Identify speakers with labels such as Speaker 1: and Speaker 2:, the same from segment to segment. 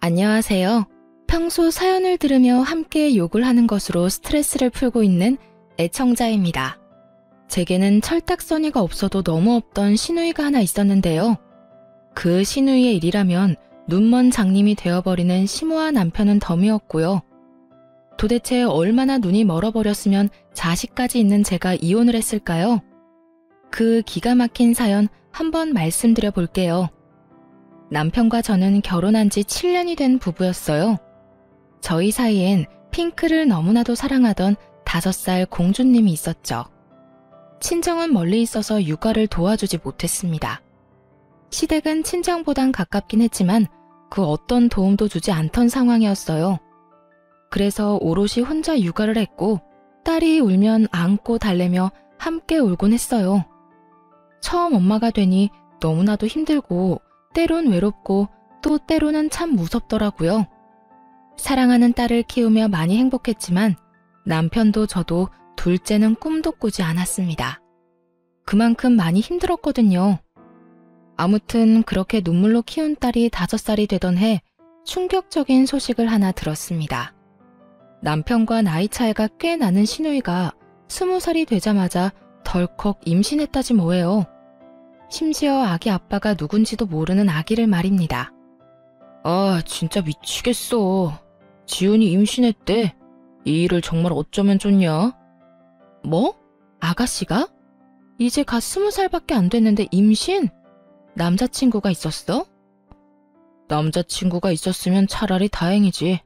Speaker 1: 안녕하세요. 평소 사연을 들으며 함께 욕을 하는 것으로 스트레스를 풀고 있는 애청자입니다. 제게는 철딱서니가 없어도 너무 없던 시누이가 하나 있었는데요. 그 시누이의 일이라면 눈먼 장님이 되어버리는 심오한 남편은 덤이었고요. 도대체 얼마나 눈이 멀어버렸으면 자식까지 있는 제가 이혼을 했을까요? 그 기가 막힌 사연 한번 말씀드려 볼게요. 남편과 저는 결혼한 지 7년이 된 부부였어요. 저희 사이엔 핑크를 너무나도 사랑하던 5살 공주님이 있었죠. 친정은 멀리 있어서 육아를 도와주지 못했습니다. 시댁은 친정보단 가깝긴 했지만 그 어떤 도움도 주지 않던 상황이었어요. 그래서 오롯이 혼자 육아를 했고 딸이 울면 안고 달래며 함께 울곤 했어요. 처음 엄마가 되니 너무나도 힘들고 때론 외롭고 또 때로는 참 무섭더라고요. 사랑하는 딸을 키우며 많이 행복했지만 남편도 저도 둘째는 꿈도 꾸지 않았습니다. 그만큼 많이 힘들었거든요. 아무튼 그렇게 눈물로 키운 딸이 5살이 되던 해 충격적인 소식을 하나 들었습니다. 남편과 나이 차이가 꽤 나는 시누이가 20살이 되자마자 덜컥 임신했다지 뭐예요. 심지어 아기 아빠가 누군지도 모르는 아기를 말입니다. 아, 진짜 미치겠어. 지훈이 임신했대. 이 일을 정말 어쩌면 좋냐? 뭐? 아가씨가? 이제 갓 20살밖에 안 됐는데 임신? 남자친구가 있었어? 남자친구가 있었으면 차라리 다행이지.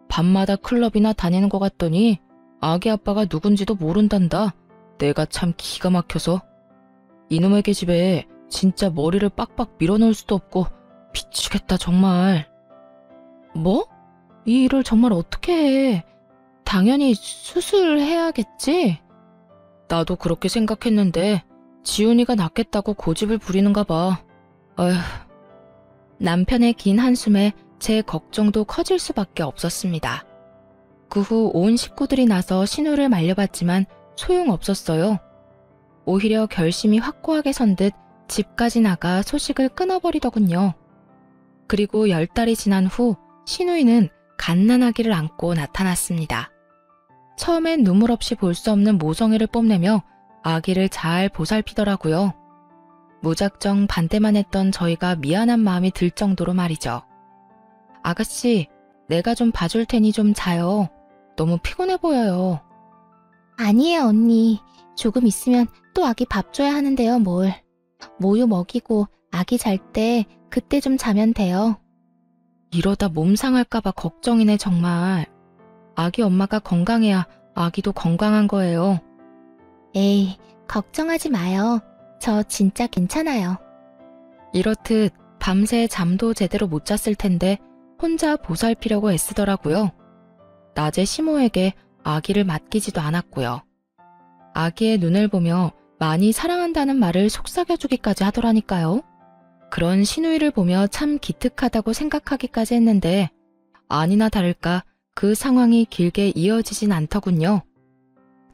Speaker 1: 밤마다 클럽이나 다니는 것 같더니 아기 아빠가 누군지도 모른단다. 내가 참 기가 막혀서. 이놈의 계집애 진짜 머리를 빡빡 밀어넣을 수도 없고 미치겠다 정말. 뭐? 이 일을 정말 어떻게 해? 당연히 수술해야겠지? 나도 그렇게 생각했는데 지훈이가 낫겠다고 고집을 부리는가 봐. 어휴. 남편의 긴 한숨에 제 걱정도 커질 수밖에 없었습니다. 그 후 온 식구들이 나서 신우를 말려봤지만 소용없었어요. 오히려 결심이 확고하게 선 듯 집까지 나가 소식을 끊어버리더군요. 그리고 10달이 지난 후 시누이는 갓난아기를 안고 나타났습니다. 처음엔 눈물 없이 볼 수 없는 모성애를 뽐내며 아기를 잘 보살피더라고요. 무작정 반대만 했던 저희가 미안한 마음이 들 정도로 말이죠. 아가씨, 내가 좀 봐줄 테니 좀 자요. 너무 피곤해 보여요.
Speaker 2: 아니에요, 언니. 조금 있으면 또 아기 밥 줘야 하는데요, 뭘. 모유 먹이고 아기 잘 때 그때 좀 자면 돼요.
Speaker 1: 이러다 몸 상할까봐 걱정이네 정말. 아기 엄마가 건강해야 아기도 건강한 거예요.
Speaker 2: 에이, 걱정하지 마요. 저 진짜 괜찮아요.
Speaker 1: 이렇듯 밤새 잠도 제대로 못 잤을 텐데 혼자 보살피려고 애쓰더라고요. 낮에 시모에게 아기를 맡기지도 않았고요. 아기의 눈을 보며 많이 사랑한다는 말을 속삭여주기까지 하더라니까요. 그런 시누이를 보며 참 기특하다고 생각하기까지 했는데 아니나 다를까 그 상황이 길게 이어지진 않더군요.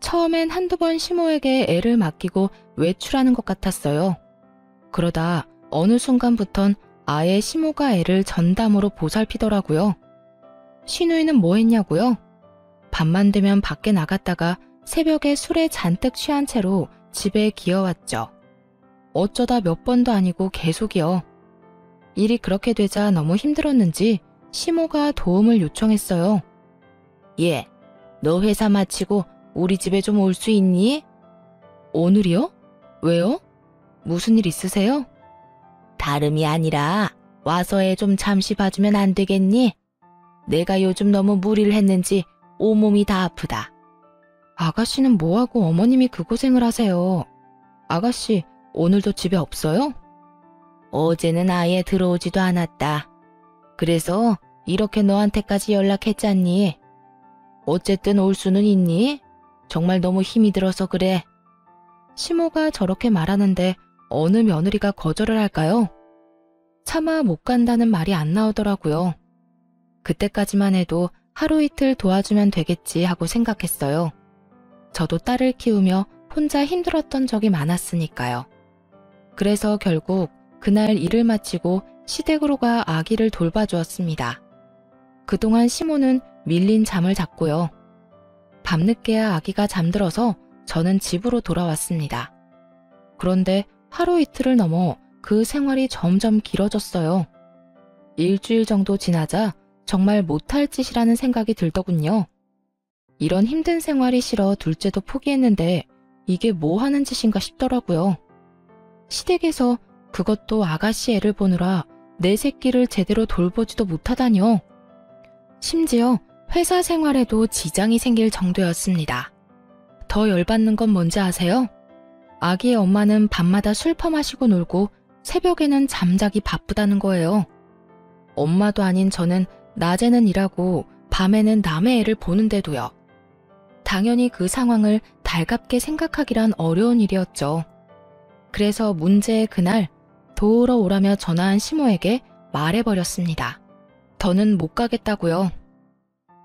Speaker 1: 처음엔 한두 번 시모에게 애를 맡기고 외출하는 것 같았어요. 그러다 어느 순간부턴 아예 시모가 애를 전담으로 보살피더라고요. 시누이는 뭐 했냐고요? 밤만 되면 밖에 나갔다가 새벽에 술에 잔뜩 취한 채로 집에 기어왔죠. 어쩌다 몇 번도 아니고 계속이요. 일이 그렇게 되자 너무 힘들었는지 시모가 도움을 요청했어요. 얘, 너 회사 마치고 우리 집에 좀 올 수 있니? 오늘이요? 왜요? 무슨 일 있으세요? 다름이 아니라 와서 애 좀 잠시 봐주면 안 되겠니? 내가 요즘 너무 무리를 했는지 온몸이 다 아프다. 아가씨는 뭐하고 어머님이 그 고생을 하세요? 아가씨, 오늘도 집에 없어요? 어제는 아예 들어오지도 않았다. 그래서 이렇게 너한테까지 연락했잖니. 어쨌든 올 수는 있니? 정말 너무 힘이 들어서 그래. 시모가 저렇게 말하는데 어느 며느리가 거절을 할까요? 차마 못 간다는 말이 안 나오더라고요. 그때까지만 해도 하루 이틀 도와주면 되겠지 하고 생각했어요. 저도 딸을 키우며 혼자 힘들었던 적이 많았으니까요. 그래서 결국 그날 일을 마치고 시댁으로 가 아기를 돌봐주었습니다. 그동안 시모는 밀린 잠을 잤고요. 밤늦게야 아기가 잠들어서 저는 집으로 돌아왔습니다. 그런데 하루 이틀을 넘어 그 생활이 점점 길어졌어요. 일주일 정도 지나자 정말 못할 짓이라는 생각이 들더군요. 이런 힘든 생활이 싫어 둘째도 포기했는데 이게 뭐 하는 짓인가 싶더라고요. 시댁에서 그것도 아가씨 애를 보느라 내 새끼를 제대로 돌보지도 못하다뇨. 심지어 회사 생활에도 지장이 생길 정도였습니다. 더 열받는 건 뭔지 아세요? 아기의 엄마는 밤마다 술 퍼마시고 놀고 새벽에는 잠자기 바쁘다는 거예요. 엄마도 아닌 저는 낮에는 일하고 밤에는 남의 애를 보는데도요. 당연히 그 상황을 달갑게 생각하기란 어려운 일이었죠. 그래서 문제의 그날 도우러 오라며 전화한 시모에게 말해버렸습니다. 더는 못 가겠다고요.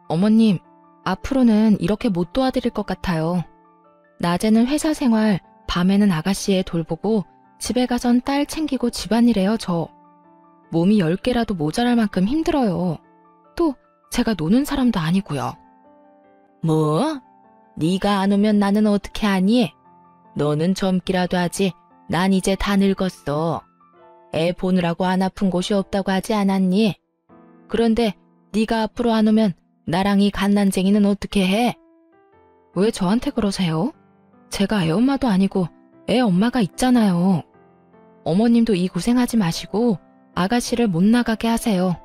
Speaker 1: 어머님, 앞으로는 이렇게 못 도와드릴 것 같아요. 낮에는 회사 생활, 밤에는 아가씨 애 돌보고 집에 가선 딸 챙기고 집안일해요, 저. 몸이 10개라도 모자랄 만큼 힘들어요. 또 제가 노는 사람도 아니고요. 뭐? 네가 안 오면 나는 어떻게 하니? 너는 젊기라도 하지. 난 이제 다 늙었어. 애 보느라고 안 아픈 곳이 없다고 하지 않았니? 그런데 네가 앞으로 안 오면 나랑 이 갓난쟁이는 어떻게 해? 왜 저한테 그러세요? 제가 애 엄마도 아니고 애 엄마가 있잖아요. 어머님도 이 고생하지 마시고 아가씨를 못 나가게 하세요.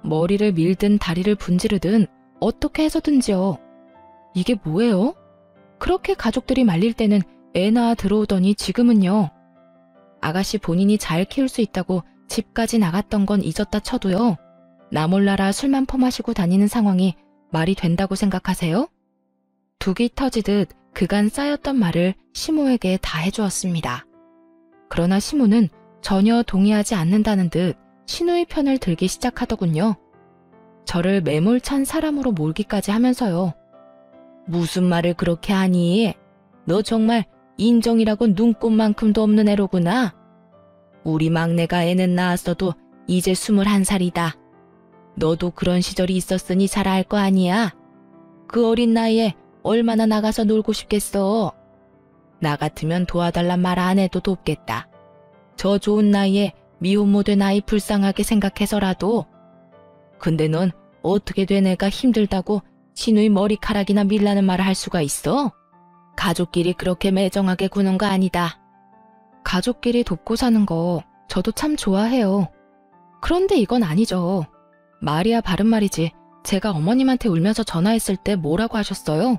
Speaker 1: 머리를 밀든 다리를 분지르든 어떻게 해서든지요. 이게 뭐예요? 그렇게 가족들이 말릴 때는 애 낳아 들어오더니 지금은요. 아가씨 본인이 잘 키울 수 있다고 집까지 나갔던 건 잊었다 쳐도요. 나 몰라라 술만 퍼마시고 다니는 상황이 말이 된다고 생각하세요? 둑이 터지듯 그간 쌓였던 말을 시모에게 다 해주었습니다. 그러나 시모는 전혀 동의하지 않는다는 듯 시누이 편을 들기 시작하더군요. 저를 매몰찬 사람으로 몰기까지 하면서요. 무슨 말을 그렇게 하니? 너 정말 인정이라고 눈꼽만큼도 없는 애로구나. 우리 막내가 애는 낳았어도 이제 21살이다. 너도 그런 시절이 있었으니 잘 알 거 아니야. 그 어린 나이에 얼마나 나가서 놀고 싶겠어. 나 같으면 도와달란 말 안 해도 돕겠다. 저 좋은 나이에 미혼모 된 아이 불쌍하게 생각해서라도. 근데 넌 어떻게 된 애가 힘들다고 시누이 머리카락이나 밀라는 말을 할 수가 있어? 가족끼리 그렇게 매정하게 구는 거 아니다. 가족끼리 돕고 사는 거 저도 참 좋아해요. 그런데 이건 아니죠. 말이야 바른 말이지. 제가 어머님한테 울면서 전화했을 때 뭐라고 하셨어요?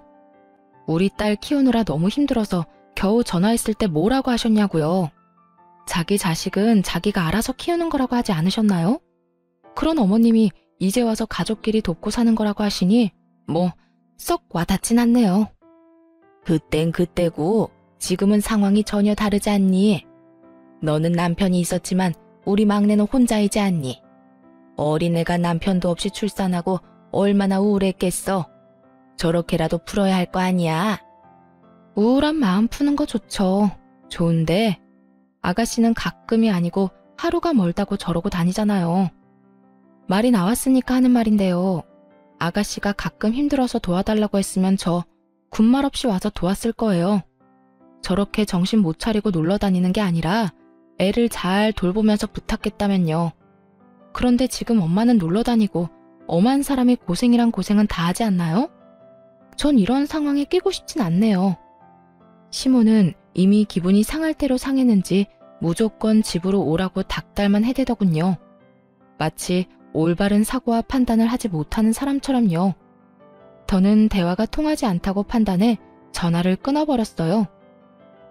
Speaker 1: 우리 딸 키우느라 너무 힘들어서 겨우 전화했을 때 뭐라고 하셨냐고요. 자기 자식은 자기가 알아서 키우는 거라고 하지 않으셨나요? 그런 어머님이 이제 와서 가족끼리 돕고 사는 거라고 하시니 뭐 썩 와닿진 않네요. 그땐 그때고 지금은 상황이 전혀 다르지 않니? 너는 남편이 있었지만 우리 막내는 혼자이지 않니? 어린애가 남편도 없이 출산하고 얼마나 우울했겠어. 저렇게라도 풀어야 할 거 아니야. 우울한 마음 푸는 거 좋죠. 좋은데 아가씨는 가끔이 아니고 하루가 멀다고 저러고 다니잖아요. 말이 나왔으니까 하는 말인데요. 아가씨가 가끔 힘들어서 도와달라고 했으면 저 군말 없이 와서 도왔을 거예요. 저렇게 정신 못 차리고 놀러 다니는 게 아니라 애를 잘 돌보면서 부탁했다면요. 그런데 지금 엄마는 놀러 다니고 엄한 사람이 고생이란 고생은 다 하지 않나요? 전 이런 상황에 끼고 싶진 않네요. 시모는 이미 기분이 상할 대로 상했는지 무조건 집으로 오라고 닥달만 해대더군요. 마치 올바른 사고와 판단을 하지 못하는 사람처럼요. 더는 대화가 통하지 않다고 판단해 전화를 끊어버렸어요.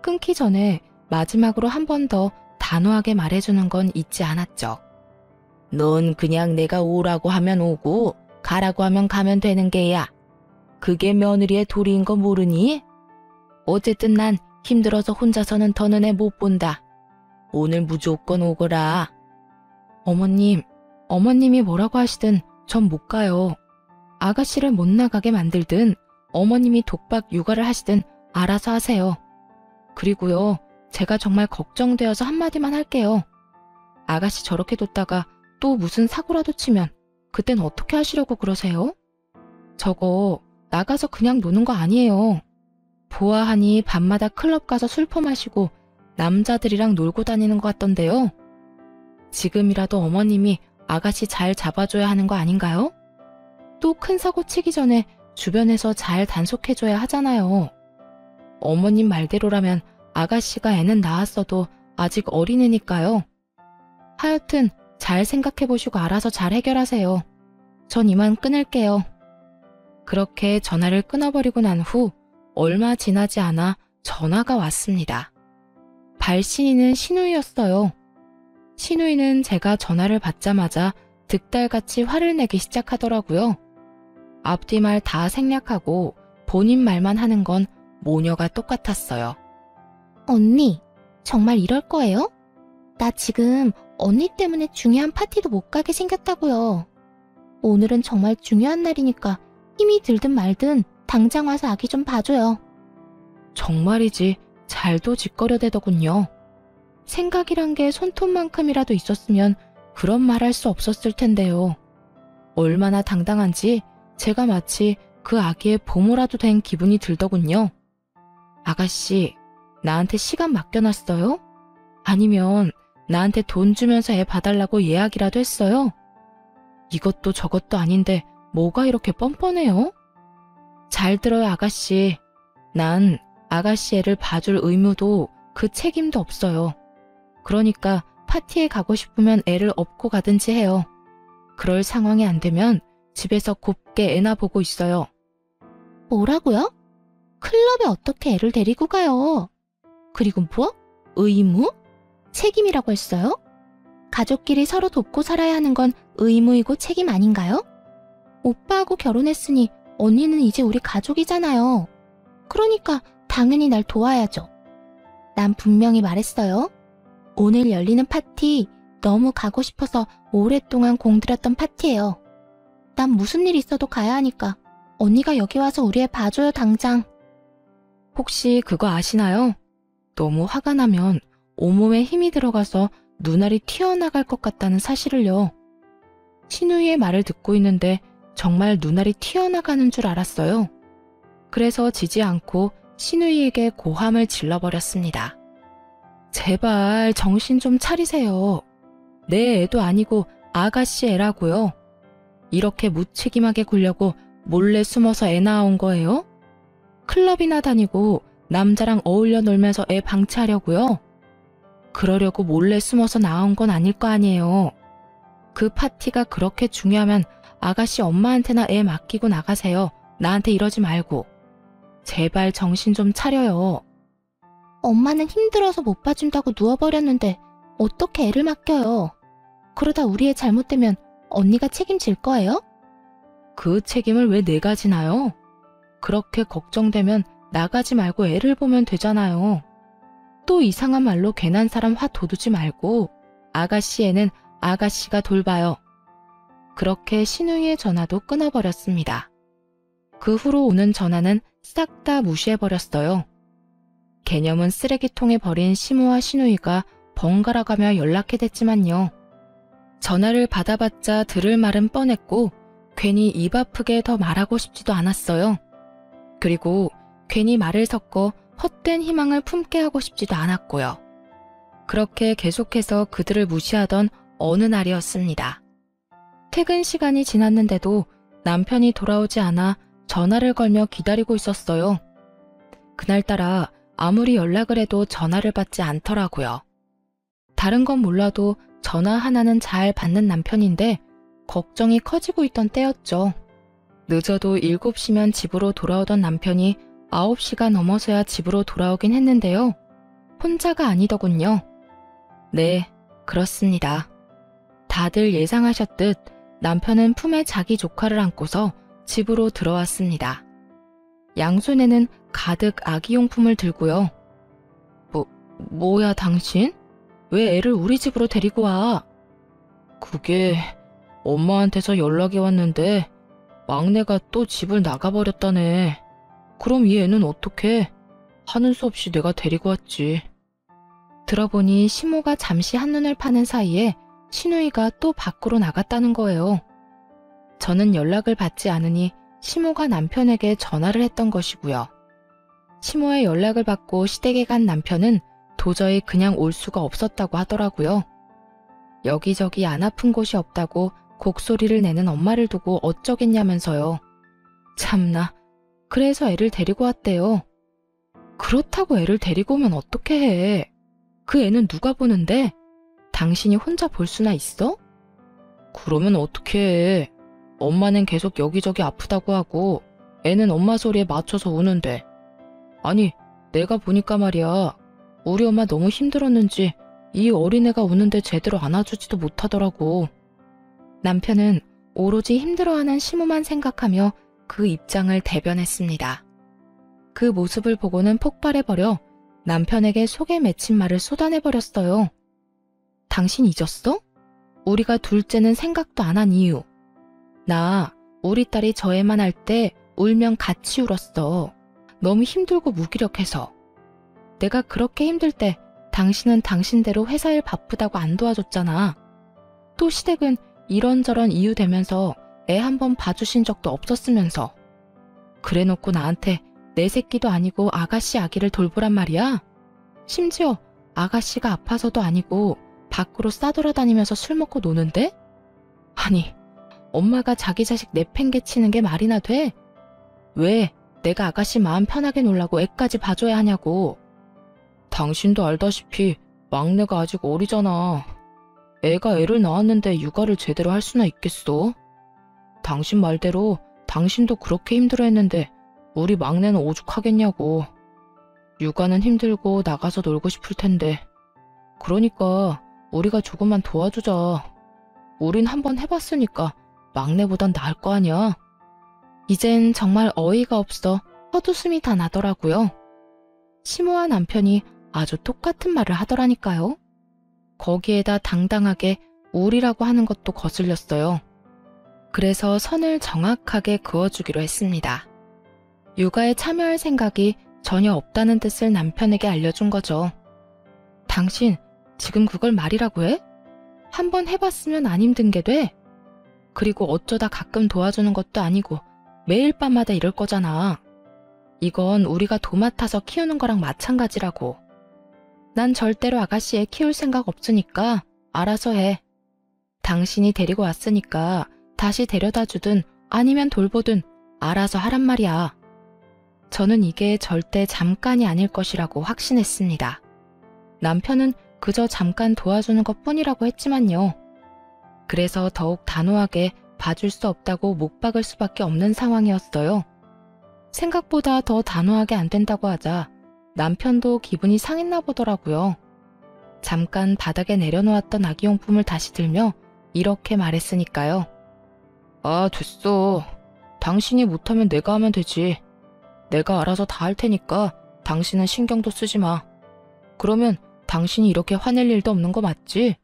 Speaker 1: 끊기 전에 마지막으로 한 번 더 단호하게 말해주는 건 잊지 않았죠. 넌 그냥 내가 오라고 하면 오고 가라고 하면 가면 되는 게야. 그게 며느리의 도리인 거 모르니? 어쨌든 난 힘들어서 혼자서는 더는 애 못 본다. 오늘 무조건 오거라. 어머님이 뭐라고 하시든 전 못 가요. 아가씨를 못 나가게 만들든 어머님이 독박 육아를 하시든 알아서 하세요. 그리고요, 제가 정말 걱정되어서 한마디만 할게요. 아가씨 저렇게 뒀다가 또 무슨 사고라도 치면 그땐 어떻게 하시려고 그러세요? 저거 나가서 그냥 노는 거 아니에요. 보아하니 밤마다 클럽 가서 술 퍼마시고 남자들이랑 놀고 다니는 것 같던데요. 지금이라도 어머님이 아가씨 잘 잡아줘야 하는 거 아닌가요? 또 큰 사고 치기 전에 주변에서 잘 단속해줘야 하잖아요. 어머님 말대로라면 아가씨가 애는 낳았어도 아직 어린애니까요. 하여튼 잘 생각해보시고 알아서 잘 해결하세요. 전 이만 끊을게요. 그렇게 전화를 끊어버리고 난 후 얼마 지나지 않아 전화가 왔습니다. 발신인은 신우이였어요. 신우이는 제가 전화를 받자마자 득달같이 화를 내기 시작하더라고요. 앞뒤 말 다 생략하고 본인 말만 하는 건 모녀가 똑같았어요.
Speaker 2: 언니, 정말 이럴 거예요? 나 지금 언니 때문에 중요한 파티도 못 가게 생겼다고요. 오늘은 정말 중요한 날이니까 힘이 들든 말든 당장 와서 아기 좀 봐줘요.
Speaker 1: 정말이지 잘도 짓거려대더군요. 생각이란 게 손톱만큼이라도 있었으면 그런 말 할 수 없었을 텐데요. 얼마나 당당한지 제가 마치 그 아기의 보모라도 된 기분이 들더군요. 아가씨, 나한테 시간 맡겨놨어요? 아니면 나한테 돈 주면서 애 봐달라고 예약이라도 했어요? 이것도 저것도 아닌데 뭐가 이렇게 뻔뻔해요? 잘 들어요, 아가씨. 난 아가씨 애를 봐줄 의무도 그 책임도 없어요. 그러니까 파티에 가고 싶으면 애를 업고 가든지 해요. 그럴 상황이 안 되면 집에서 곱게 애나 보고 있어요.
Speaker 2: 뭐라고요? 클럽에 어떻게 애를 데리고 가요? 그리고 뭐? 의무? 책임이라고 했어요? 가족끼리 서로 돕고 살아야 하는 건 의무이고 책임 아닌가요? 오빠하고 결혼했으니 언니는 이제 우리 가족이잖아요. 그러니까 당연히 날 도와야죠. 난 분명히 말했어요. 오늘 열리는 파티 너무 가고 싶어서 오랫동안 공들였던 파티예요. 난 무슨 일 있어도 가야 하니까 언니가 여기 와서 우리 애 봐줘요, 당장.
Speaker 1: 혹시 그거 아시나요? 너무 화가 나면 온몸에 힘이 들어가서 눈알이 튀어나갈 것 같다는 사실을요. 신우이의 말을 듣고 있는데 정말 눈알이 튀어나가는 줄 알았어요. 그래서 지지 않고 신우이에게 고함을 질러버렸습니다. 제발 정신 좀 차리세요. 내 애도 아니고 아가씨 애라고요. 이렇게 무책임하게 굴려고 몰래 숨어서 애 낳아온 거예요? 클럽이나 다니고 남자랑 어울려 놀면서 애 방치하려고요? 그러려고 몰래 숨어서 낳아온 건 아닐 거 아니에요. 그 파티가 그렇게 중요하면 아가씨 엄마한테나 애 맡기고 나가세요. 나한테 이러지 말고. 제발 정신 좀 차려요.
Speaker 2: 엄마는 힘들어서 못 봐준다고 누워버렸는데 어떻게 애를 맡겨요? 그러다 우리 애 잘못되면 언니가 책임질 거예요?
Speaker 1: 그 책임을 왜 내가 지나요? 그렇게 걱정되면 나가지 말고 애를 보면 되잖아요. 또 이상한 말로 괜한 사람 화 돋우지 말고 아가씨 애는 아가씨가 돌봐요. 그렇게 신우이의 전화도 끊어버렸습니다. 그 후로 오는 전화는 싹 다 무시해버렸어요. 개념은 쓰레기통에 버린 시모와 신우이가 번갈아가며 연락해댔지만요. 전화를 받아봤자 들을 말은 뻔했고 괜히 입 아프게 더 말하고 싶지도 않았어요. 그리고 괜히 말을 섞어 헛된 희망을 품게 하고 싶지도 않았고요. 그렇게 계속해서 그들을 무시하던 어느 날이었습니다. 퇴근 시간이 지났는데도 남편이 돌아오지 않아 전화를 걸며 기다리고 있었어요. 그날따라 아무리 연락을 해도 전화를 받지 않더라고요. 다른 건 몰라도 전화 하나는 잘 받는 남편인데 걱정이 커지고 있던 때였죠. 늦어도 7시면 집으로 돌아오던 남편이 9시가 넘어서야 집으로 돌아오긴 했는데요. 혼자가 아니더군요. 네, 그렇습니다. 다들 예상하셨듯 남편은 품에 자기 조카를 안고서 집으로 들어왔습니다. 양손에는 가득 아기용품을 들고요. 뭐야 당신? 왜 애를 우리 집으로 데리고 와? 그게 엄마한테서 연락이 왔는데 막내가 또 집을 나가버렸다네. 그럼 이 애는 어떡해? 하는 수 없이 내가 데리고 왔지. 들어보니 시모가 잠시 한눈을 파는 사이에 신우이가 또 밖으로 나갔다는 거예요. 저는 연락을 받지 않으니 시모가 남편에게 전화를 했던 것이고요. 시모의 연락을 받고 시댁에 간 남편은 도저히 그냥 올 수가 없었다고 하더라고요. 여기저기 안 아픈 곳이 없다고 곡소리를 내는 엄마를 두고 어쩌겠냐면서요. 참나, 그래서 애를 데리고 왔대요. 그렇다고 애를 데리고 오면 어떻게 해? 그 애는 누가 보는데? 당신이 혼자 볼 수나 있어? 그러면 어떻게 해? 엄마는 계속 여기저기 아프다고 하고 애는 엄마 소리에 맞춰서 우는데. 아니, 내가 보니까 말이야. 우리 엄마 너무 힘들었는지 이 어린애가 우는데 제대로 안아주지도 못하더라고. 남편은 오로지 힘들어하는 시모만 생각하며 그 입장을 대변했습니다. 그 모습을 보고는 폭발해버려 남편에게 속에 맺힌 말을 쏟아내버렸어요. 당신 잊었어? 우리가 둘째는 생각도 안 한 이유. 나 우리 딸이 저 애만 할 때 울면 같이 울었어. 너무 힘들고 무기력해서. 내가 그렇게 힘들 때 당신은 당신대로 회사 일 바쁘다고 안 도와줬잖아. 또 시댁은 이런저런 이유 대면서 애 한 번 봐주신 적도 없었으면서. 그래놓고 나한테 내 새끼도 아니고 아가씨 아기를 돌보란 말이야? 심지어 아가씨가 아파서도 아니고 밖으로 싸돌아다니면서 술 먹고 노는데? 아니, 엄마가 자기 자식 내팽개치는 게 말이나 돼? 왜 내가 아가씨 마음 편하게 놀라고 애까지 봐줘야 하냐고. 당신도 알다시피 막내가 아직 어리잖아. 애가 애를 낳았는데 육아를 제대로 할 수나 있겠어? 당신 말대로 당신도 그렇게 힘들어했는데 우리 막내는 오죽하겠냐고. 육아는 힘들고 나가서 놀고 싶을 텐데. 그러니까 우리가 조금만 도와주자. 우린 한번 해봤으니까 막내보단 나을 거 아니야. 이젠 정말 어이가 없어 헛웃음이 다 나더라고요. 시모와 남편이 아주 똑같은 말을 하더라니까요. 거기에다 당당하게 우리라고 하는 것도 거슬렸어요. 그래서 선을 정확하게 그어주기로 했습니다. 육아에 참여할 생각이 전혀 없다는 뜻을 남편에게 알려준 거죠. 당신 지금 그걸 말이라고 해? 한번 해봤으면 안 힘든 게 돼? 그리고 어쩌다 가끔 도와주는 것도 아니고 매일 밤마다 이럴 거잖아. 이건 우리가 도맡아서 키우는 거랑 마찬가지라고. 난 절대로 아가씨 애 키울 생각 없으니까 알아서 해. 당신이 데리고 왔으니까 다시 데려다 주든 아니면 돌보든 알아서 하란 말이야. 저는 이게 절대 잠깐이 아닐 것이라고 확신했습니다. 남편은 그저 잠깐 도와주는 것뿐이라고 했지만요. 그래서 더욱 단호하게 봐줄 수 없다고 못 박을 수밖에 없는 상황이었어요. 생각보다 더 단호하게 안 된다고 하자 남편도 기분이 상했나 보더라고요. 잠깐 바닥에 내려놓았던 아기용품을 다시 들며 이렇게 말했으니까요. 아, 됐어. 당신이 못하면 내가 하면 되지. 내가 알아서 다 할 테니까 당신은 신경도 쓰지 마. 그러면 당신이 이렇게 화낼 일도 없는 거 맞지?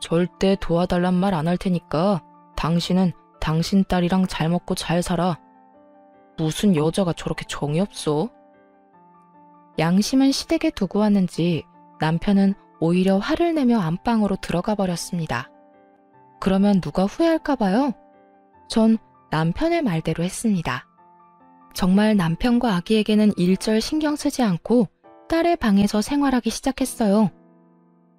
Speaker 1: 절대 도와달란 말 안 할 테니까 당신은 당신 딸이랑 잘 먹고 잘 살아. 무슨 여자가 저렇게 정이 없어? 양심은 시댁에 두고 왔는지 남편은 오히려 화를 내며 안방으로 들어가 버렸습니다. 그러면 누가 후회할까 봐요? 전 남편의 말대로 했습니다. 정말 남편과 아기에게는 일절 신경 쓰지 않고 딸의 방에서 생활하기 시작했어요.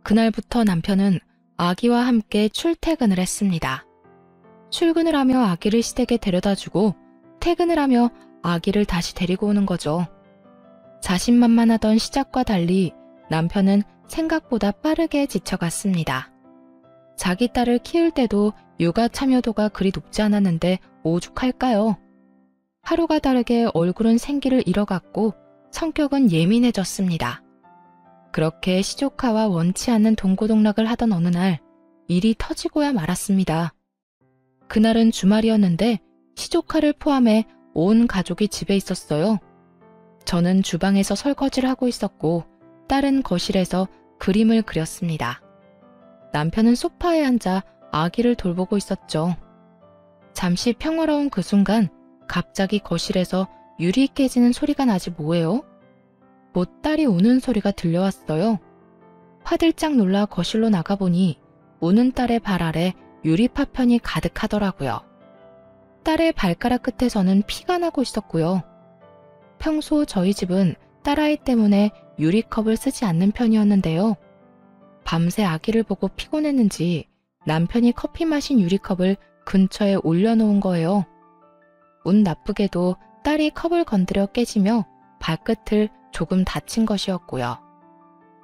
Speaker 1: 그날부터 남편은 아기와 함께 출퇴근을 했습니다. 출근을 하며 아기를 시댁에 데려다주고 퇴근을 하며 아기를 다시 데리고 오는 거죠. 자신만만하던 시작과 달리 남편은 생각보다 빠르게 지쳐갔습니다. 자기 딸을 키울 때도 육아 참여도가 그리 높지 않았는데 오죽할까요? 하루가 다르게 얼굴은 생기를 잃어갔고 성격은 예민해졌습니다. 그렇게 시조카와 원치 않는 동고동락을 하던 어느 날 일이 터지고야 말았습니다. 그날은 주말이었는데 시조카를 포함해 온 가족이 집에 있었어요. 저는 주방에서 설거지를 하고 있었고 딸은 거실에서 그림을 그렸습니다. 남편은 소파에 앉아 아기를 돌보고 있었죠. 잠시 평화로운 그 순간 갑자기 거실에서 유리 깨지는 소리가 나지 뭐예요? 딸이 우는 소리가 들려왔어요. 화들짝 놀라 거실로 나가보니 우는 딸의 발 아래 유리 파편이 가득하더라고요. 딸의 발가락 끝에서는 피가 나고 있었고요. 평소 저희 집은 딸아이 때문에 유리컵을 쓰지 않는 편이었는데요. 밤새 아기를 보고 피곤했는지 남편이 커피 마신 유리컵을 근처에 올려놓은 거예요. 운 나쁘게도 딸이 컵을 건드려 깨지며 발끝을 조금 다친 것이었고요.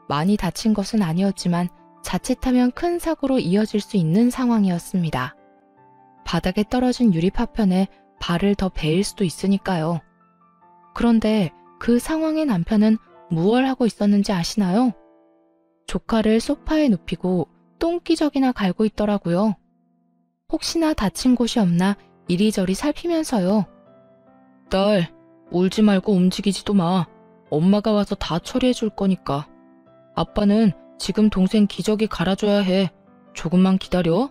Speaker 1: 많이 다친 것은 아니었지만 자칫하면 큰 사고로 이어질 수 있는 상황이었습니다. 바닥에 떨어진 유리 파편에 발을 더 베일 수도 있으니까요. 그런데 그 상황에 남편은 무얼 하고 있었는지 아시나요? 조카를 소파에 눕히고 똥기저귀나 갈고 있더라고요. 혹시나 다친 곳이 없나 이리저리 살피면서요. 딸, 울지 말고 움직이지도 마. 엄마가 와서 다 처리해 줄 거니까. 아빠는 지금 동생 기저귀 갈아줘야 해. 조금만 기다려.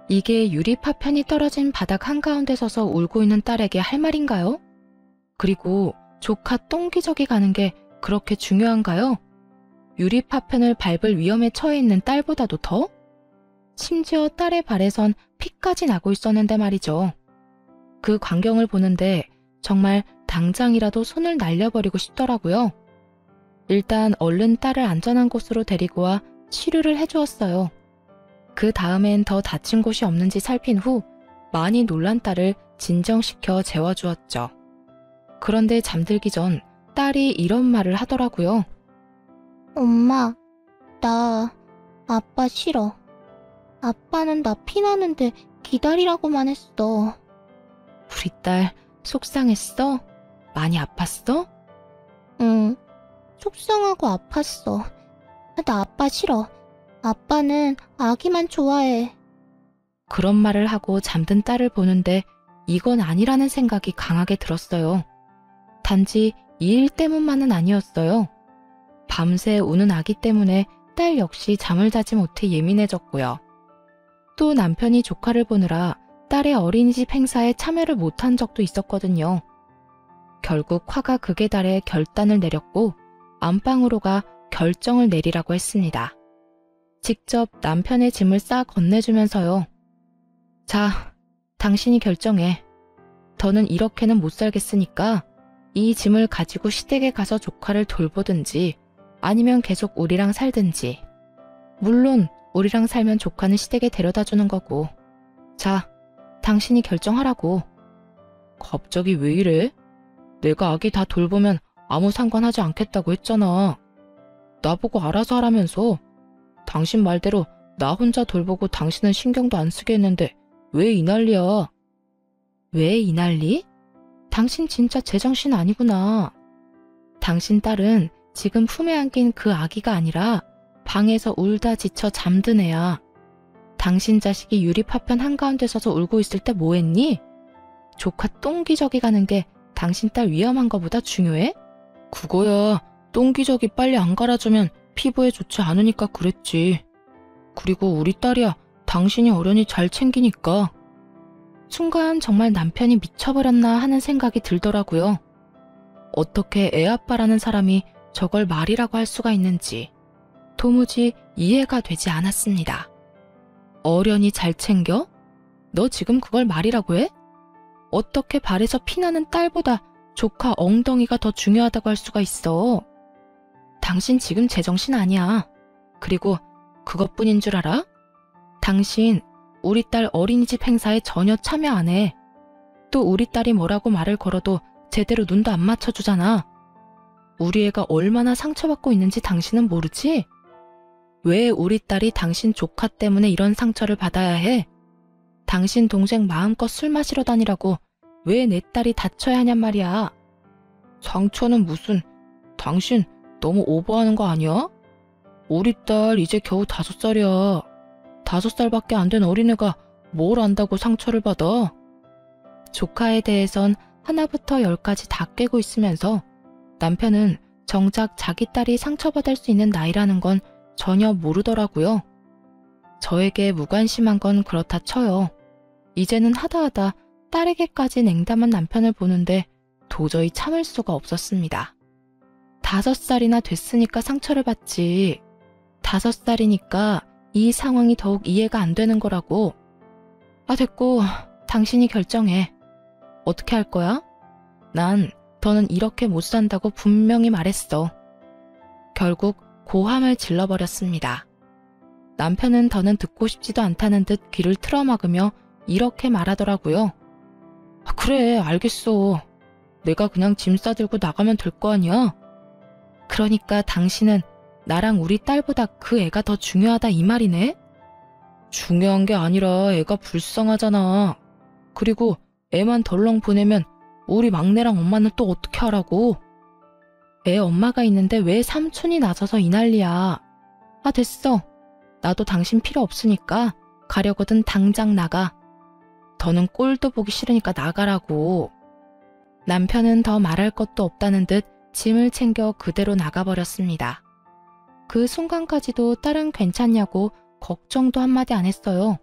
Speaker 1: 이게 유리 파편이 떨어진 바닥 한가운데 서서 울고 있는 딸에게 할 말인가요? 그리고 조카 똥기저귀 가는 게 그렇게 중요한가요? 유리 파편을 밟을 위험에 처해 있는 딸보다도 더? 심지어 딸의 발에선 피까지 나고 있었는데 말이죠. 그 광경을 보는데 정말 당장이라도 손을 날려버리고 싶더라고요. 일단 얼른 딸을 안전한 곳으로 데리고 와 치료를 해주었어요. 그 다음엔 더 다친 곳이 없는지 살핀 후 많이 놀란 딸을 진정시켜 재워주었죠. 그런데 잠들기 전 딸이 이런 말을 하더라고요.
Speaker 2: 엄마, 나 아빠 싫어. 아빠는 나 피나는데 기다리라고만 했어.
Speaker 1: 우리 딸 속상했어? 많이 아팠어?
Speaker 2: 응, 속상하고 아팠어. 나 아빠 싫어. 아빠는 아기만 좋아해.
Speaker 1: 그런 말을 하고 잠든 딸을 보는데 이건 아니라는 생각이 강하게 들었어요. 단지 이 일 때문만은 아니었어요. 밤새 우는 아기 때문에 딸 역시 잠을 자지 못해 예민해졌고요. 또 남편이 조카를 보느라 딸의 어린이집 행사에 참여를 못한 적도 있었거든요. 결국 화가 극에 달해 결단을 내렸고 안방으로 가 결정을 내리라고 했습니다. 직접 남편의 짐을 싸 건네주면서요. 자, 당신이 결정해. 더는 이렇게는 못 살겠으니까 이 짐을 가지고 시댁에 가서 조카를 돌보든지 아니면 계속 우리랑 살든지. 물론 우리랑 살면 조카는 시댁에 데려다 주는 거고. 자, 당신이 결정하라고. 갑자기 왜 이래? 내가 아기 다 돌보면 아무 상관하지 않겠다고 했잖아. 나보고 알아서 하라면서. 당신 말대로 나 혼자 돌보고 당신은 신경도 안 쓰게 했는데 왜 이 난리야? 왜 이 난리? 당신 진짜 제정신 아니구나. 당신 딸은 지금 품에 안긴 그 아기가 아니라 방에서 울다 지쳐 잠든 애야. 당신 자식이 유리 파편 한가운데 서서 울고 있을 때 뭐 했니? 조카 똥기저귀 가는 게 당신 딸 위험한 거보다 중요해? 그거야. 똥기저귀 빨리 안 갈아주면 피부에 좋지 않으니까 그랬지. 그리고 우리 딸이야. 당신이 어련히 잘 챙기니까. 순간 정말 남편이 미쳐버렸나 하는 생각이 들더라고요. 어떻게 애아빠라는 사람이 저걸 말이라고 할 수가 있는지 도무지 이해가 되지 않았습니다. 어련히 잘 챙겨? 너 지금 그걸 말이라고 해? 어떻게 발에서 피나는 딸보다 조카 엉덩이가 더 중요하다고 할 수가 있어? 당신 지금 제정신 아니야. 그리고 그것뿐인 줄 알아? 당신 우리 딸 어린이집 행사에 전혀 참여 안 해. 또 우리 딸이 뭐라고 말을 걸어도 제대로 눈도 안 맞춰주잖아. 우리 애가 얼마나 상처받고 있는지 당신은 모르지? 왜 우리 딸이 당신 조카 때문에 이런 상처를 받아야 해? 당신 동생 마음껏 술 마시러 다니라고 왜 내 딸이 다쳐야 하냔 말이야. 상처는 무슨, 당신 너무 오버하는 거 아니야? 우리 딸 이제 겨우 5살이야. 5살밖에 안 된 어린애가 뭘 안다고 상처를 받아? 조카에 대해선 하나부터 10까지 다 꿰고 있으면서 남편은 정작 자기 딸이 상처받을 수 있는 나이라는 건 전혀 모르더라고요. 저에게 무관심한 건 그렇다 쳐요. 이제는 하다하다 딸에게까지 냉담한 남편을 보는데 도저히 참을 수가 없었습니다. 5살이나 됐으니까 상처를 받지. 5살이니까 이 상황이 더욱 이해가 안 되는 거라고. 아, 됐고 당신이 결정해. 어떻게 할 거야? 난 더는 이렇게 못 산다고 분명히 말했어. 결국 고함을 질러버렸습니다. 남편은 더는 듣고 싶지도 않다는 듯 귀를 틀어막으며 이렇게 말하더라고요. 그래, 알겠어. 내가 그냥 짐 싸들고 나가면 될 거 아니야? 그러니까 당신은 나랑 우리 딸보다 그 애가 더 중요하다 이 말이네? 중요한 게 아니라 애가 불쌍하잖아. 그리고 애만 덜렁 보내면 우리 막내랑 엄마는 또 어떻게 하라고? 애 엄마가 있는데 왜 삼촌이 나서서 이 난리야. 아, 됐어. 나도 당신 필요 없으니까 가려거든 당장 나가. 더는 꼴도 보기 싫으니까 나가라고. 남편은 더 말할 것도 없다는 듯 짐을 챙겨 그대로 나가버렸습니다. 그 순간까지도 딸은 괜찮냐고 걱정도 한마디 안 했어요.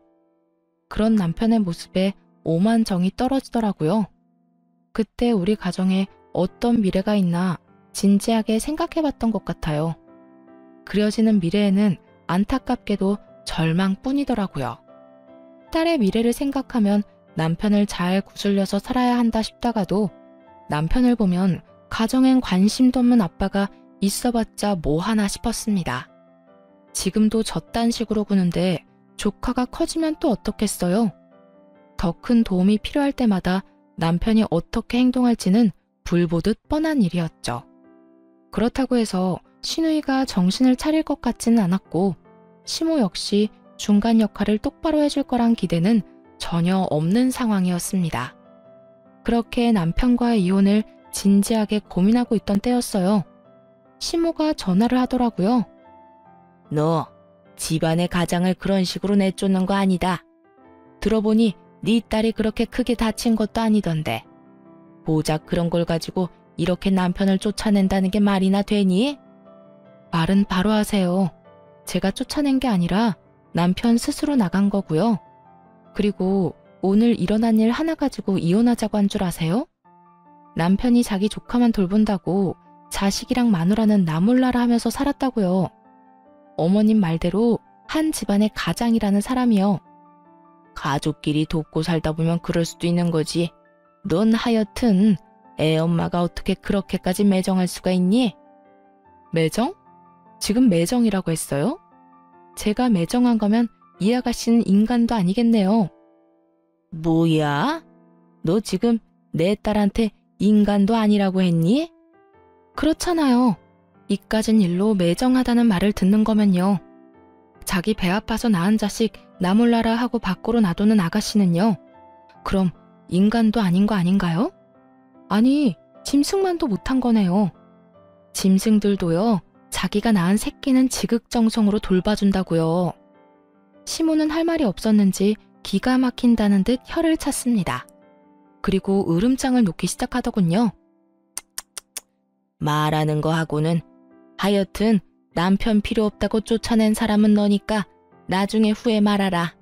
Speaker 1: 그런 남편의 모습에 오만 정이 떨어지더라고요. 그때 우리 가정에 어떤 미래가 있나 진지하게 생각해봤던 것 같아요. 그려지는 미래에는 안타깝게도 절망뿐이더라고요. 딸의 미래를 생각하면 남편을 잘 구슬려서 살아야 한다 싶다가도 남편을 보면 가정엔 관심도 없는 아빠가 있어봤자 뭐 하나 싶었습니다. 지금도 저딴 식으로 구는데 조카가 커지면 또 어떻겠어요? 더 큰 도움이 필요할 때마다 남편이 어떻게 행동할지는 불보듯 뻔한 일이었죠. 그렇다고 해서 시누이가 정신을 차릴 것 같지는 않았고 시모 역시 중간 역할을 똑바로 해줄 거란 기대는 전혀 없는 상황이었습니다. 그렇게 남편과의 이혼을 진지하게 고민하고 있던 때였어요. 시모가 전화를 하더라고요. 너 집안의 가장을 그런 식으로 내쫓는 거 아니다. 들어보니 네 딸이 그렇게 크게 다친 것도 아니던데. 고작 그런 걸 가지고 이렇게 남편을 쫓아낸다는 게 말이나 되니? 말은 바로 하세요. 제가 쫓아낸 게 아니라 남편 스스로 나간 거고요. 그리고 오늘 일어난 일 하나 가지고 이혼하자고 한 줄 아세요? 남편이 자기 조카만 돌본다고 자식이랑 마누라는 나 몰라라 하면서 살았다고요. 어머님 말대로 한 집안의 가장이라는 사람이요. 가족끼리 돕고 살다 보면 그럴 수도 있는 거지. 넌 하여튼 애 엄마가 어떻게 그렇게까지 매정할 수가 있니? 매정? 지금 매정이라고 했어요? 제가 매정한 거면 이 아가씨는 인간도 아니겠네요. 뭐야? 너 지금 내 딸한테 인간도 아니라고 했니? 그렇잖아요. 이까진 일로 매정하다는 말을 듣는 거면요. 자기 배 아파서 낳은 자식 나 몰라라 하고 밖으로 놔두는 아가씨는요. 그럼 인간도 아닌 거 아닌가요? 아니, 짐승만도 못한 거네요. 짐승들도요. 자기가 낳은 새끼는 지극정성으로 돌봐준다고요. 시모는 할 말이 없었는지 기가 막힌다는 듯 혀를 찼습니다. 그리고 으름장을 놓기 시작하더군요. 말하는 거 하고는 하여튼 남편 필요 없다고 쫓아낸 사람은 너니까 나중에 후회 말아라.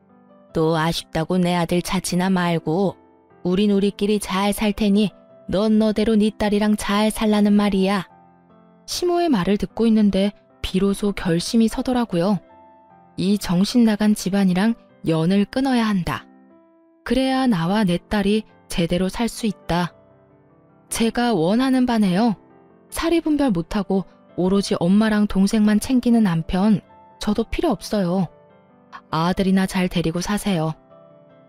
Speaker 1: 또 아쉽다고 내 아들 찾지나 말고 우린 우리끼리 잘 살 테니 넌 너대로 네 딸이랑 잘 살라는 말이야. 시모의 말을 듣고 있는데 비로소 결심이 서더라고요. 이 정신 나간 집안이랑 연을 끊어야 한다. 그래야 나와 내 딸이 제대로 살 수 있다. 제가 원하는 바네요. 사리분별 못하고 오로지 엄마랑 동생만 챙기는 남편, 저도 필요 없어요. 아들이나 잘 데리고 사세요.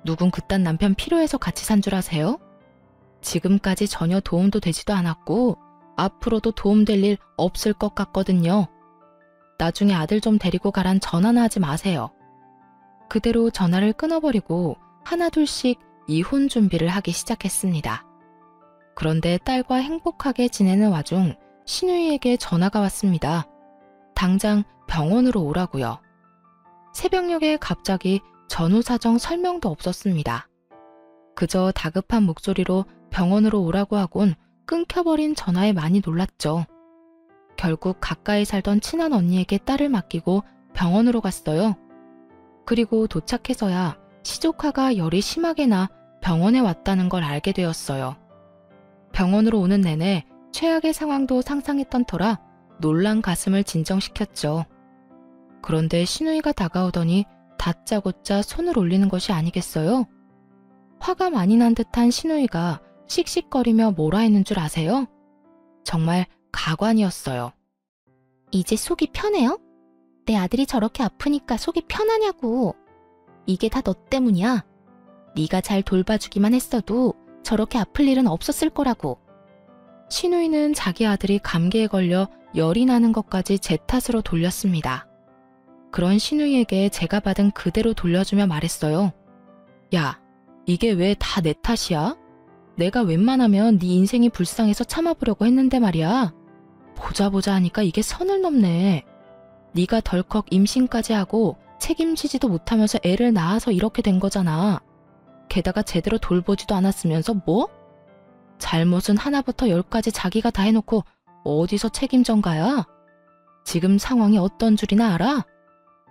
Speaker 1: 누군 그딴 남편 필요해서 같이 산 줄 아세요? 지금까지 전혀 도움도 되지도 않았고 앞으로도 도움될 일 없을 것 같거든요. 나중에 아들 좀 데리고 가란 전화나 하지 마세요. 그대로 전화를 끊어버리고 하나둘씩 이혼 준비를 하기 시작했습니다. 그런데 딸과 행복하게 지내는 와중 시누이에게 전화가 왔습니다. 당장 병원으로 오라고요. 새벽녘에 갑자기 전후 사정 설명도 없었습니다. 그저 다급한 목소리로 병원으로 오라고 하곤 끊겨버린 전화에 많이 놀랐죠. 결국 가까이 살던 친한 언니에게 딸을 맡기고 병원으로 갔어요. 그리고 도착해서야 시조카가 열이 심하게 나 병원에 왔다는 걸 알게 되었어요. 병원으로 오는 내내 최악의 상황도 상상했던 터라 놀란 가슴을 진정시켰죠. 그런데 시누이가 다가오더니 다짜고짜 손을 올리는 것이 아니겠어요? 화가 많이 난 듯한 신우이가 씩씩거리며 뭐라 했는 줄 아세요? 정말 가관이었어요.
Speaker 2: 이제 속이 편해요? 내 아들이 저렇게 아프니까 속이 편하냐고. 이게 다 너 때문이야. 네가 잘 돌봐주기만 했어도 저렇게 아플 일은 없었을 거라고.
Speaker 1: 신우이는 자기 아들이 감기에 걸려 열이 나는 것까지 제 탓으로 돌렸습니다. 그런 신우이에게 제가 받은 그대로 돌려주며 말했어요. 야, 이게 왜 다 내 탓이야? 내가 웬만하면 네 인생이 불쌍해서 참아보려고 했는데 말이야. 보자 하니까 이게 선을 넘네. 네가 덜컥 임신까지 하고 책임지지도 못하면서 애를 낳아서 이렇게 된 거잖아. 게다가 제대로 돌보지도 않았으면서 뭐? 잘못은 하나부터 열까지 자기가 다 해놓고 어디서 책임전가야? 지금 상황이 어떤 줄이나 알아?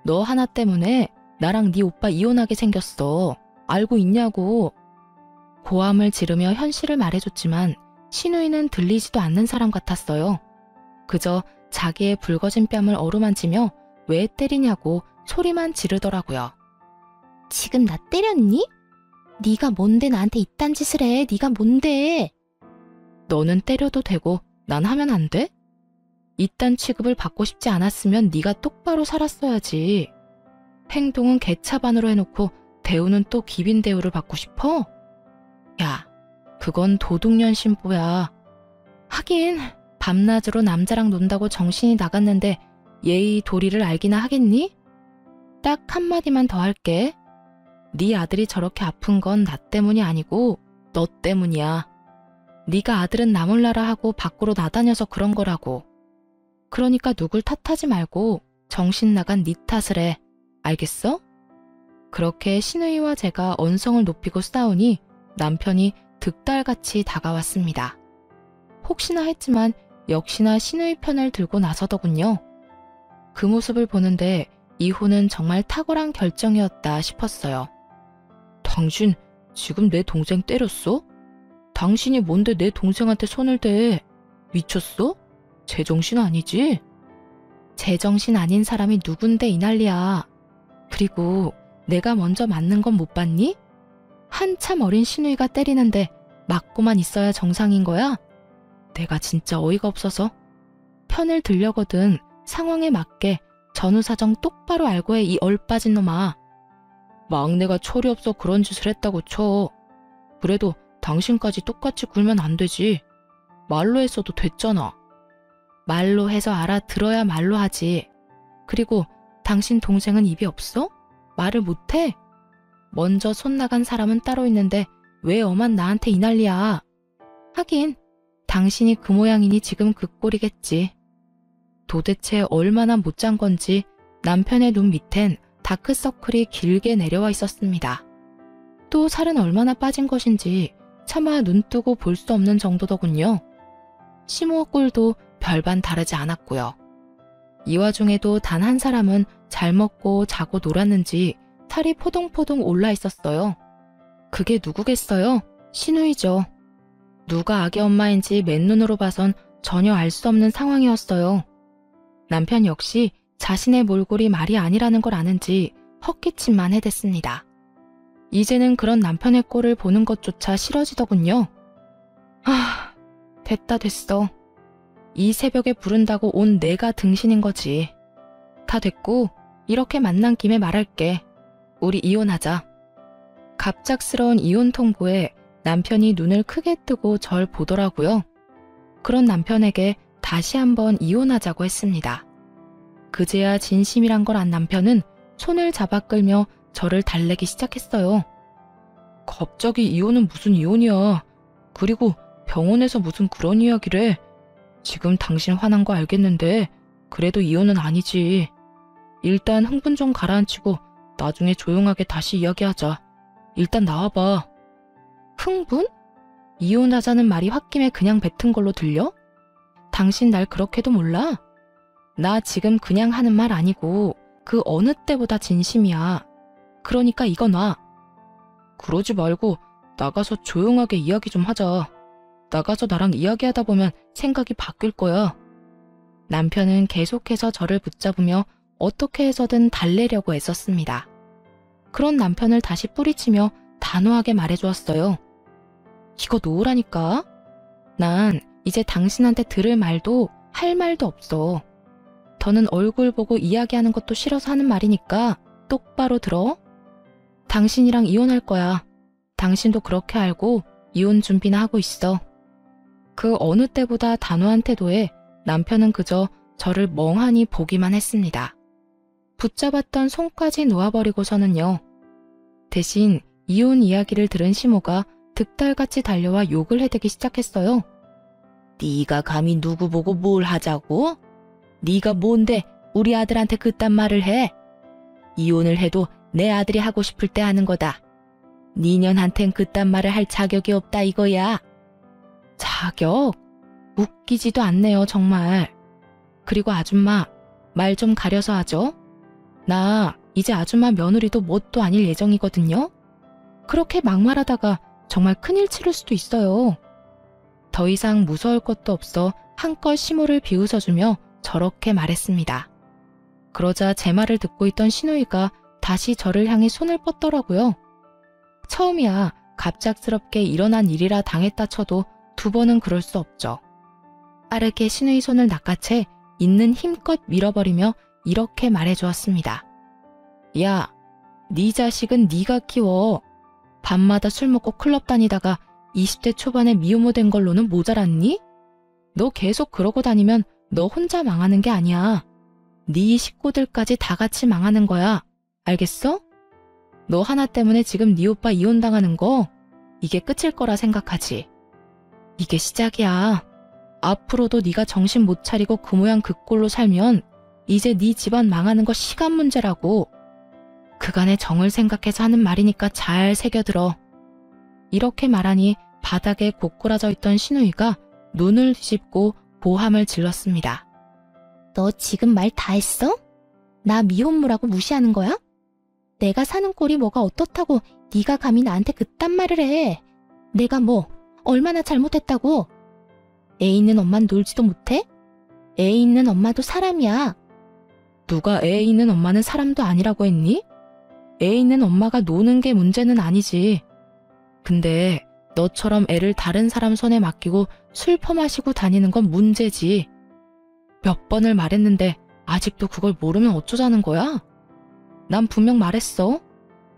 Speaker 1: 너 하나 때문에 나랑 네 오빠 이혼하게 생겼어. 알고 있냐고. 고함을 지르며 현실을 말해줬지만 신우이는 들리지도 않는 사람 같았어요. 그저 자기의 붉어진 뺨을 어루만지며 왜 때리냐고 소리만 지르더라고요.
Speaker 2: 지금 나 때렸니? 네가 뭔데 나한테 이딴 짓을 해. 네가 뭔데?
Speaker 1: 너는 때려도 되고 난 하면 안 돼? 이딴 취급을 받고 싶지 않았으면 네가 똑바로 살았어야지. 행동은 개차반으로 해놓고 대우는 또 기빈 대우를 받고 싶어? 야, 그건 도둑년 신보야. 하긴 밤낮으로 남자랑 논다고 정신이 나갔는데 예의 도리를 알기나 하겠니? 딱 한마디만 더 할게. 네 아들이 저렇게 아픈 건 나 때문이 아니고 너 때문이야. 네가 아들은 나 몰라라 하고 밖으로 나다녀서 그런 거라고. 그러니까 누굴 탓하지 말고 정신 나간 네 탓을 해. 알겠어? 그렇게 신우이와 제가 언성을 높이고 싸우니 남편이 득달같이 다가왔습니다. 혹시나 했지만 역시나 신우이 편을 들고 나서더군요. 그 모습을 보는데 이혼은 정말 탁월한 결정이었다 싶었어요. 당신 지금 내 동생 때렸어? 당신이 뭔데 내 동생한테 손을 대? 미쳤어? 제정신 아니지? 제정신 아닌 사람이 누군데 이 난리야. 그리고 내가 먼저 맞는 건 못 봤니? 한참 어린 신우이가 때리는데 맞고만 있어야 정상인 거야? 내가 진짜 어이가 없어서. 편을 들려거든 상황에 맞게 전후사정 똑바로 알고 해 이 얼빠진 놈아. 막내가 철이 없어 그런 짓을 했다고 쳐. 그래도 당신까지 똑같이 굴면 안 되지. 말로 했어도 됐잖아. 말로 해서 알아들어야 말로 하지. 그리고 당신 동생은 입이 없어? 말을 못해? 먼저 손 나간 사람은 따로 있는데 왜 엄한 나한테 이 난리야. 하긴 당신이 그 모양이니 지금 그 꼴이겠지. 도대체 얼마나 못 잔 건지 남편의 눈 밑엔 다크서클이 길게 내려와 있었습니다. 또 살은 얼마나 빠진 것인지 차마 눈 뜨고 볼 수 없는 정도더군요. 시모 꼴도 별반 다르지 않았고요. 이 와중에도 단 한 사람은 잘 먹고 자고 놀았는지 살이 포동포동 올라 있었어요. 그게 누구겠어요? 신우이죠. 누가 아기 엄마인지 맨눈으로 봐선 전혀 알 수 없는 상황이었어요. 남편 역시 자신의 몰골이 말이 아니라는 걸 아는지 헛기침만 해댔습니다. 이제는 그런 남편의 꼴을 보는 것조차 싫어지더군요. 됐어. 이 새벽에 부른다고 온 내가 등신인 거지. 다 됐고 이렇게 만난 김에 말할게. 우리 이혼하자. 갑작스러운 이혼 통보에 남편이 눈을 크게 뜨고 절 보더라고요. 그런 남편에게 다시 한번 이혼하자고 했습니다. 그제야 진심이란 걸 안 남편은 손을 잡아 끌며 저를 달래기 시작했어요. 갑자기 이혼은 무슨 이혼이야. 그리고 병원에서 무슨 그런 이야기를 해. 지금 당신 화난 거 알겠는데 그래도 이혼은 아니지. 일단 흥분 좀 가라앉히고 나중에 조용하게 다시 이야기하자. 일단 나와봐. 흥분? 이혼하자는 말이 홧김에 그냥 뱉은 걸로 들려? 당신 날 그렇게도 몰라? 나 지금 그냥 하는 말 아니고 그 어느 때보다 진심이야. 그러니까 이거 놔. 그러지 말고 나가서 조용하게 이야기 좀 하자. 나가서 나랑 이야기하다 보면 생각이 바뀔 거야. 남편은 계속해서 저를 붙잡으며 어떻게 해서든 달래려고 애썼습니다. 그런 남편을 다시 뿌리치며 단호하게 말해주었어요. 이거 놓으라니까. 난 이제 당신한테 들을 말도 할 말도 없어. 더는 얼굴 보고 이야기하는 것도 싫어서 하는 말이니까 똑바로 들어. 당신이랑 이혼할 거야. 당신도 그렇게 알고 이혼 준비나 하고 있어. 그 어느 때보다 단호한 태도에 남편은 그저 저를 멍하니 보기만 했습니다. 붙잡았던 손까지 놓아버리고서는요. 대신 이혼 이야기를 들은 시모가 득달같이 달려와 욕을 해대기 시작했어요. 네가 감히 누구 보고 뭘 하자고? 네가 뭔데 우리 아들한테 그딴 말을 해? 이혼을 해도 내 아들이 하고 싶을 때 하는 거다. 니년한텐 그딴 말을 할 자격이 없다 이거야. 자격? 웃기지도 않네요 정말. 그리고 아줌마 말 좀 가려서 하죠. 나 이제 아줌마 며느리도 뭣도 아닐 예정이거든요. 그렇게 막말하다가 정말 큰일 치를 수도 있어요. 더 이상 무서울 것도 없어 한껏 시모를 비웃어주며 저렇게 말했습니다. 그러자 제 말을 듣고 있던 시누이가 다시 저를 향해 손을 뻗더라고요. 처음이야 갑작스럽게 일어난 일이라 당했다 쳐도 두 번은 그럴 수 없죠. 빠르게 시누이 손을 낚아채 있는 힘껏 밀어버리며 이렇게 말해주었습니다. 야, 네 자식은 네가 키워. 밤마다 술 먹고 클럽 다니다가 20대 초반에 미혼모 된 걸로는 모자랐니? 너 계속 그러고 다니면 너 혼자 망하는 게 아니야. 네 식구들까지 다 같이 망하는 거야. 알겠어? 너 하나 때문에 지금 네 오빠 이혼당하는 거 이게 끝일 거라 생각하지. 이게 시작이야. 앞으로도 네가 정신 못 차리고 그 모양 그 꼴로 살면 이제 네 집안 망하는 거 시간 문제라고. 그간의 정을 생각해서 하는 말이니까 잘 새겨들어. 이렇게 말하니 바닥에 고꾸라져 있던 시누이가 눈을 뒤집고 고함을 질렀습니다.
Speaker 2: 너 지금 말 다 했어? 나 미혼모라고 무시하는 거야? 내가 사는 꼴이 뭐가 어떻다고 네가 감히 나한테 그딴 말을 해. 내가 뭐 얼마나 잘못했다고. 애 있는 엄만 놀지도 못해? 애 있는 엄마도 사람이야.
Speaker 1: 누가 애 있는 엄마는 사람도 아니라고 했니? 애 있는 엄마가 노는 게 문제는 아니지. 근데 너처럼 애를 다른 사람 손에 맡기고 술 퍼마시고 다니는 건 문제지. 몇 번을 말했는데 아직도 그걸 모르면 어쩌자는 거야? 난 분명 말했어.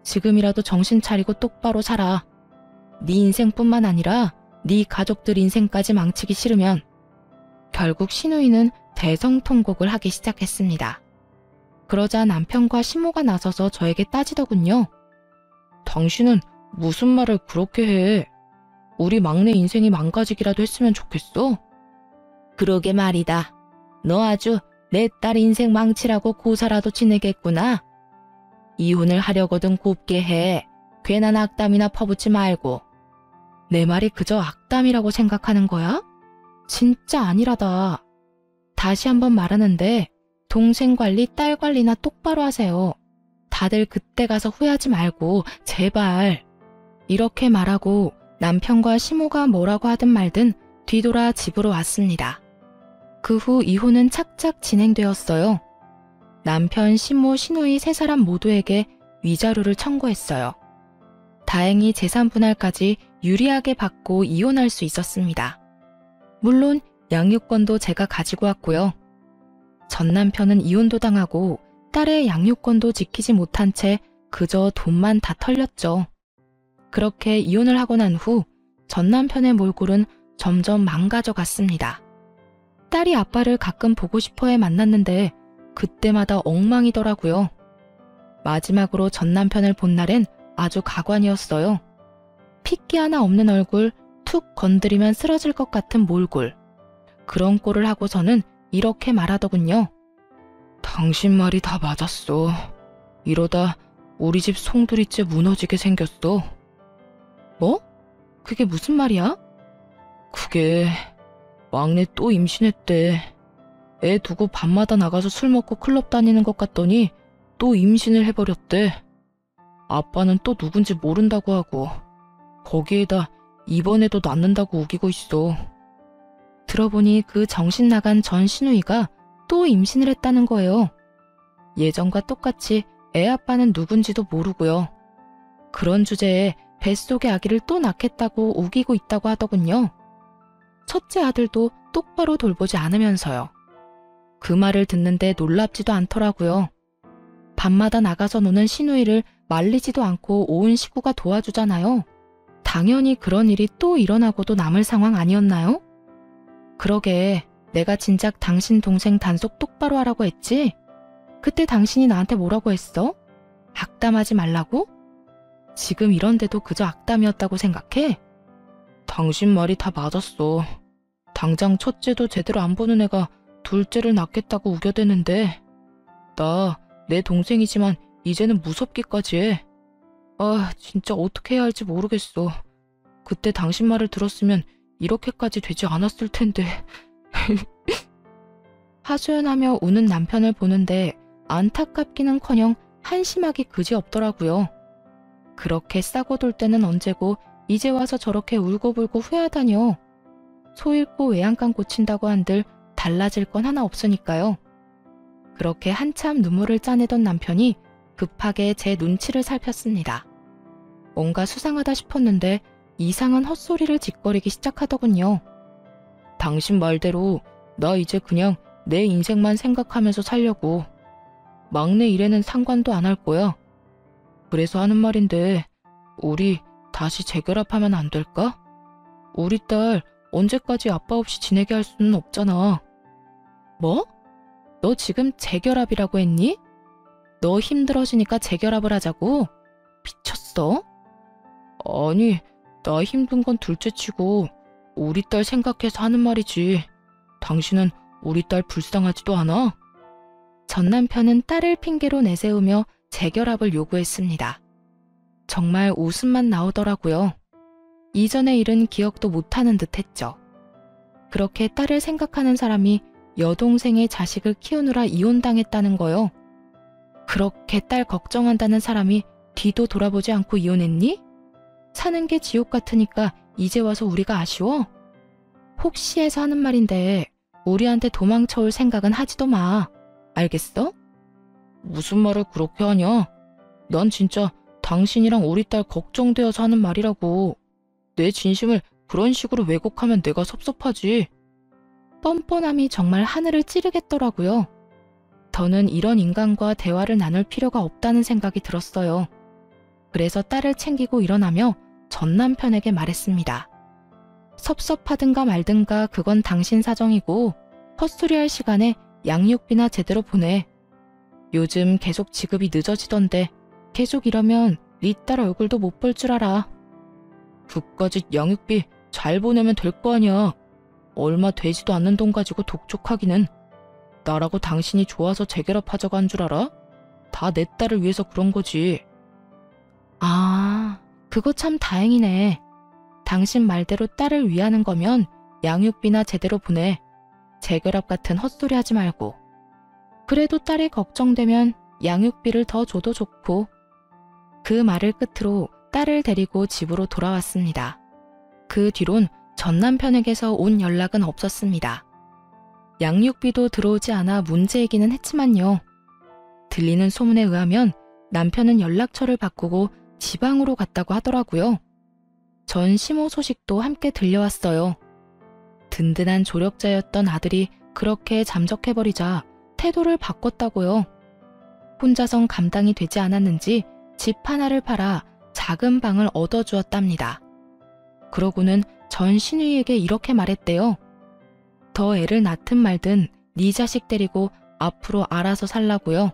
Speaker 1: 지금이라도 정신 차리고 똑바로 살아. 네 인생뿐만 아니라 네 가족들 인생까지 망치기 싫으면. 결국 시누이는 대성통곡을 하기 시작했습니다. 그러자 남편과 시모가 나서서 저에게 따지더군요. 당신은 무슨 말을 그렇게 해? 우리 막내 인생이 망가지기라도 했으면 좋겠어? 그러게 말이다. 너 아주 내 딸 인생 망치라고 고사라도 지내겠구나. 이혼을 하려거든 곱게 해. 괜한 악담이나 퍼붓지 말고. 내 말이 그저 악담이라고 생각하는 거야? 진짜 아니라다. 다시 한번 말하는데 동생 관리, 딸 관리나 똑바로 하세요. 다들 그때 가서 후회하지 말고 제발. 이렇게 말하고 남편과 시모가 뭐라고 하든 말든 뒤돌아 집으로 왔습니다. 그 후 이혼은 착착 진행되었어요. 남편, 시모, 시누이 세 사람 모두에게 위자료를 청구했어요. 다행히 재산 분할까지 유리하게 받고 이혼할 수 있었습니다. 물론 양육권도 제가 가지고 왔고요. 전 남편은 이혼도 당하고 딸의 양육권도 지키지 못한 채 그저 돈만 다 털렸죠. 그렇게 이혼을 하고 난 후 전 남편의 몰골은 점점 망가져 갔습니다. 딸이 아빠를 가끔 보고 싶어해 만났는데 그때마다 엉망이더라고요. 마지막으로 전 남편을 본 날엔 아주 가관이었어요. 핏기 하나 없는 얼굴, 툭 건드리면 쓰러질 것 같은 몰골. 그런 꼴을 하고서는 이렇게 말하더군요. 당신 말이 다 맞았어. 이러다 우리 집 송두리째 무너지게 생겼어. 뭐? 그게 무슨 말이야? 그게 막내 또 임신했대. 애 두고 밤마다 나가서 술 먹고 클럽 다니는 것 같더니 또 임신을 해버렸대. 아빠는 또 누군지 모른다고 하고 거기에다 이번에도 낳는다고 우기고 있어. 들어보니 그 정신 나간 전 시누이가 또 임신을 했다는 거예요. 예전과 똑같이 애 아빠는 누군지도 모르고요. 그런 주제에 뱃속에 아기를 또 낳겠다고 우기고 있다고 하더군요. 첫째 아들도 똑바로 돌보지 않으면서요. 그 말을 듣는데 놀랍지도 않더라고요. 밤마다 나가서 노는 시누이를 말리지도 않고 온 식구가 도와주잖아요. 당연히 그런 일이 또 일어나고도 남을 상황 아니었나요? 그러게 내가 진작 당신 동생 단속 똑바로 하라고 했지? 그때 당신이 나한테 뭐라고 했어? 악담하지 말라고? 지금 이런데도 그저 악담이었다고 생각해? 당신 말이 다 맞았어. 당장 첫째도 제대로 안 보는 애가 둘째를 낳겠다고 우겨대는데 나 내 동생이지만 이제는 무섭기까지 해. 아, 진짜 어떻게 해야 할지 모르겠어. 그때 당신 말을 들었으면 이렇게까지 되지 않았을 텐데. 하소연하며 우는 남편을 보는데 안타깝기는커녕 한심하기 그지없더라고요. 그렇게 싸고 돌 때는 언제고 이제 와서 저렇게 울고불고 후회하다뇨. 소 잃고 외양간 고친다고 한들 달라질 건 하나 없으니까요. 그렇게 한참 눈물을 짜내던 남편이 급하게 제 눈치를 살폈습니다. 뭔가 수상하다 싶었는데 이상한 헛소리를 짓거리기 시작하더군요. 당신 말대로 나 이제 그냥 내 인생만 생각하면서 살려고. 막내 일에는 상관도 안 할 거야. 그래서 하는 말인데 우리 다시 재결합하면 안 될까? 우리 딸 언제까지 아빠 없이 지내게 할 수는 없잖아. 뭐? 너 지금 재결합이라고 했니? 너 힘들어지니까 재결합을 하자고? 미쳤어? 아니, 나 힘든 건 둘째치고 우리 딸 생각해서 하는 말이지. 당신은 우리 딸 불쌍하지도 않아? 전 남편은 딸을 핑계로 내세우며 재결합을 요구했습니다. 정말 웃음만 나오더라고요. 이전의 일은 기억도 못하는 듯 했죠. 그렇게 딸을 생각하는 사람이 여동생의 자식을 키우느라 이혼당했다는 거요. 그렇게 딸 걱정한다는 사람이 뒤도 돌아보지 않고 이혼했니? 사는 게 지옥 같으니까 이제 와서 우리가 아쉬워? 혹시 해서 하는 말인데 우리한테 도망쳐올 생각은 하지도 마. 알겠어? 무슨 말을 그렇게 하냐? 난 진짜 당신이랑 우리 딸 걱정되어서 하는 말이라고. 내 진심을 그런 식으로 왜곡하면 내가 섭섭하지. 뻔뻔함이 정말 하늘을 찌르겠더라고요. 더는 이런 인간과 대화를 나눌 필요가 없다는 생각이 들었어요. 그래서 딸을 챙기고 일어나며 전 남편에게 말했습니다. 섭섭하든가 말든가 그건 당신 사정이고 헛소리할 시간에 양육비나 제대로 보내. 요즘 계속 지급이 늦어지던데 계속 이러면 네 딸 얼굴도 못 볼 줄 알아. 그까짓 양육비 잘 보내면 될 거 아니야. 얼마 되지도 않는 돈 가지고 독촉하기는. 나라고 당신이 좋아서 재결합하자고 한 줄 알아? 다 내 딸을 위해서 그런 거지. 아, 그거 참 다행이네. 당신 말대로 딸을 위하는 거면 양육비나 제대로 보내. 재결합 같은 헛소리 하지 말고. 그래도 딸이 걱정되면 양육비를 더 줘도 좋고. 그 말을 끝으로 딸을 데리고 집으로 돌아왔습니다. 그 뒤론 전 남편에게서 온 연락은 없었습니다. 양육비도 들어오지 않아 문제이기는 했지만요. 들리는 소문에 의하면 남편은 연락처를 바꾸고 지방으로 갔다고 하더라고요. 전 시모 소식도 함께 들려왔어요. 든든한 조력자였던 아들이 그렇게 잠적해버리자 태도를 바꿨다고요. 혼자선 감당이 되지 않았는지 집 하나를 팔아 작은 방을 얻어주었답니다. 그러고는 전 시누이에게 이렇게 말했대요. 더 애를 낳든 말든 네 자식 데리고 앞으로 알아서 살라고요.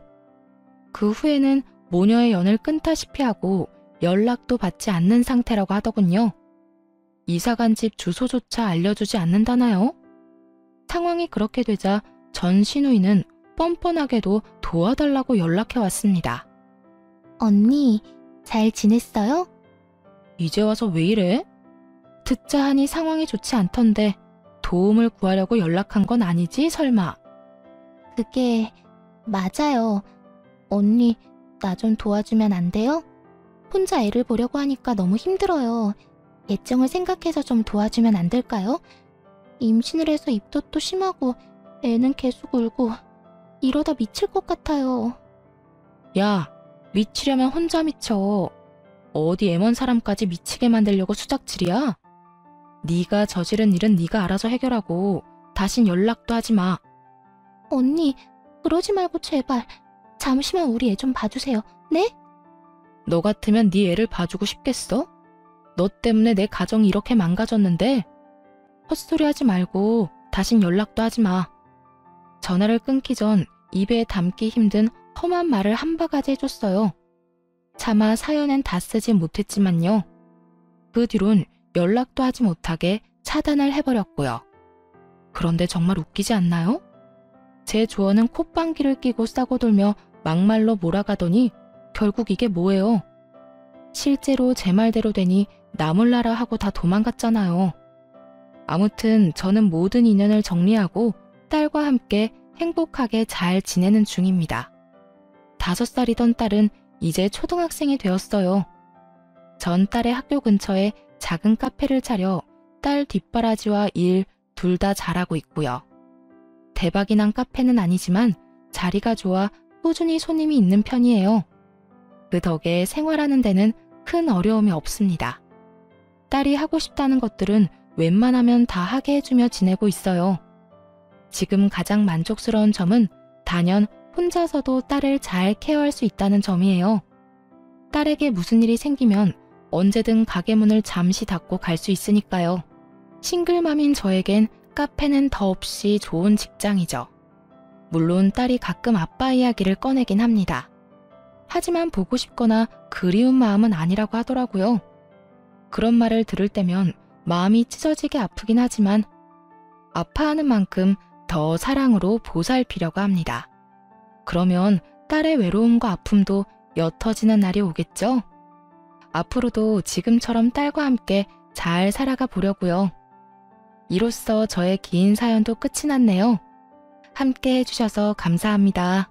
Speaker 1: 그 후에는 모녀의 연을 끊다시피 하고 연락도 받지 않는 상태라고 하더군요. 이사간 집 주소조차 알려주지 않는다나요? 상황이 그렇게 되자 전 시누이는 뻔뻔하게도 도와달라고 연락해 왔습니다.
Speaker 2: 언니, 잘 지냈어요?
Speaker 1: 이제 와서 왜 이래? 듣자 하니 상황이 좋지 않던데 도움을 구하려고 연락한 건 아니지 설마?
Speaker 2: 그게 맞아요. 언니, 나 좀 도와주면 안 돼요? 혼자 애를 보려고 하니까 너무 힘들어요. 애정을 생각해서 좀 도와주면 안 될까요? 임신을 해서 입덧도 심하고 애는 계속 울고 이러다 미칠 것 같아요.
Speaker 1: 야, 미치려면 혼자 미쳐. 어디 애먼 사람까지 미치게 만들려고 수작질이야? 네가 저지른 일은 네가 알아서 해결하고 다신 연락도 하지 마.
Speaker 2: 언니, 그러지 말고 제발. 잠시만 우리 애 좀 봐주세요. 네?
Speaker 1: 너 같으면 네 애를 봐주고 싶겠어? 너 때문에 내 가정이 이렇게 망가졌는데 헛소리 하지 말고 다신 연락도 하지 마. 전화를 끊기 전 입에 담기 힘든 험한 말을 한 바가지 해줬어요. 차마 사연엔 다 쓰지 못했지만요. 그 뒤론 연락도 하지 못하게 차단을 해버렸고요. 그런데 정말 웃기지 않나요? 제 조언은 콧방귀를 뀌고 싸고 돌며 막말로 몰아가더니 결국 이게 뭐예요? 실제로 제 말대로 되니 나 몰라라 하고 다 도망갔잖아요. 아무튼 저는 모든 인연을 정리하고 딸과 함께 행복하게 잘 지내는 중입니다. 5살이던 딸은 이제 초등학생이 되었어요. 전 딸의 학교 근처에 작은 카페를 차려 딸 뒷바라지와 일 둘 다 잘하고 있고요. 대박이 난 카페는 아니지만 자리가 좋아 꾸준히 손님이 있는 편이에요. 그 덕에 생활하는 데는 큰 어려움이 없습니다. 딸이 하고 싶다는 것들은 웬만하면 다 하게 해주며 지내고 있어요. 지금 가장 만족스러운 점은 단연 혼자서도 딸을 잘 케어할 수 있다는 점이에요. 딸에게 무슨 일이 생기면 언제든 가게 문을 잠시 닫고 갈 수 있으니까요. 싱글맘인 저에겐 카페는 더없이 좋은 직장이죠. 물론 딸이 가끔 아빠 이야기를 꺼내긴 합니다. 하지만 보고 싶거나 그리운 마음은 아니라고 하더라고요. 그런 말을 들을 때면 마음이 찢어지게 아프긴 하지만 아파하는 만큼 더 사랑으로 보살피려고 합니다. 그러면 딸의 외로움과 아픔도 옅어지는 날이 오겠죠? 앞으로도 지금처럼 딸과 함께 잘 살아가 보려고요. 이로써 저의 긴 사연도 끝이 났네요. 함께 해주셔서 감사합니다.